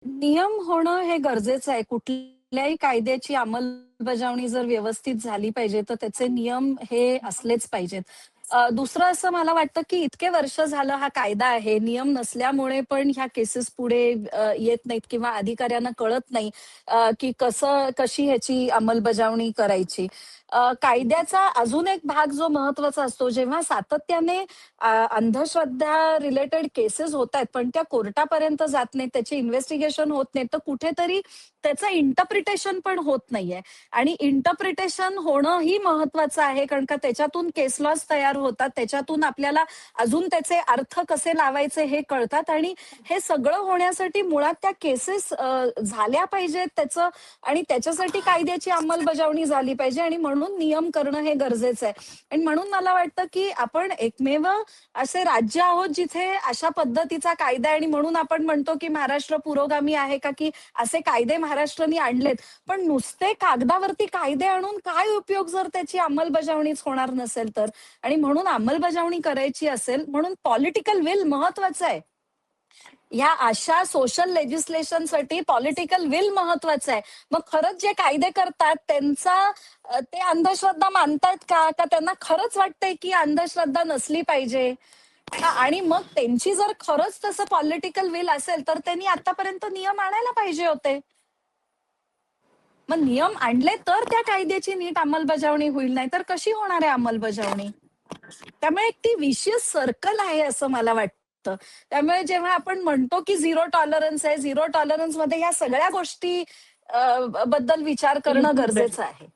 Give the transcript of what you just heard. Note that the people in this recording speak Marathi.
नियम होणं हे गरजेचं आहे. कुठल्याही कायद्याची अंमलबजावणी जर व्यवस्थित झाली पाहिजे, तर त्याचे नियम हे असलेच पाहिजेत. दुसरं असं मला वाटतं, की इतके वर्ष झालं हा कायदा आहे. नियम नसल्यामुळे पण ह्या केसेस पुढे येत नाहीत किंवा अधिकाऱ्यांना कळत नाही की कशी ह्याची अंमलबजावणी करायची. कायद्याचा अजून एक भाग जो महत्वाचा असतो, जेव्हा सातत्याने अंधश्रद्धा रिलेटेड केसेस होतायत, पण त्या कोर्टापर्यंत जात नाहीत, त्याची इन्व्हेस्टिगेशन होत नाही, तर कुठेतरी त्याचं इंटरप्रिटेशन पण होत नाहीये. आणि इंटरप्रिटेशन होणंही महत्वाचं आहे, कारण का त्याच्यातून केस लॉज तयार होतात, त्याच्यातून आपल्याला अजून त्याचे अर्थ कसे लावायचे हे कळतात. आणि हे सगळं होण्यासाठी मुळात त्या केसेस झाल्या पाहिजेत त्याचं, आणि त्याच्यासाठी कायद्याची अंमलबजावणी झाली पाहिजे, आणि म्हणून नियम करणं हे गरजेचं आहे. आणि म्हणून मला वाटतं की आपण एकमेव असे राज्य आहोत जिथे अशा पद्धतीचा कायदा आहे, आणि म्हणून आपण म्हणतो की महाराष्ट्र पुरोगामी आहे का, की असे कायदे महाराष्ट्राने आणलेत. पण नुसते कागदावरती कायदे आणून काय उपयोग जर त्याची अंमलबजावणीच होणार नसेल तर. आणि म्हणून अंमलबजावणी करायची असेल, म्हणून पॉलिटिकल विल महत्वाचं आहे. ह्या अशा सोशल लेजिस्लेशनसाठी पॉलिटिकल विल महत्वाचं आहे. मग खरंच जे कायदे करतात त्यांचा ते अंधश्रद्धा मानतायत का? का त्यांना खरंच वाटतंय की अंधश्रद्धा नसली पाहिजे? आणि मग त्यांची जर खरंच तसं पॉलिटिकल विल असेल, तर त्यांनी आतापर्यंत नियम आणायला पाहिजे होते. मग नियम आणले तर त्या कायद्याची नीट अंमलबजावणी होईल, नाही तर कशी होणार आहे अंमलबजावणी? त्यामुळे एक ती विशियस सर्कल आहे असं मला वाटतं. त्यामुळे जेव्हा आपण म्हणतो की झिरो टॉलरन्स आहे, झिरो टॉलरन्स मध्ये ह्या सगळ्या गोष्टी बद्दल विचार करणं इन्क्लुडेड. गरजेचं आहे.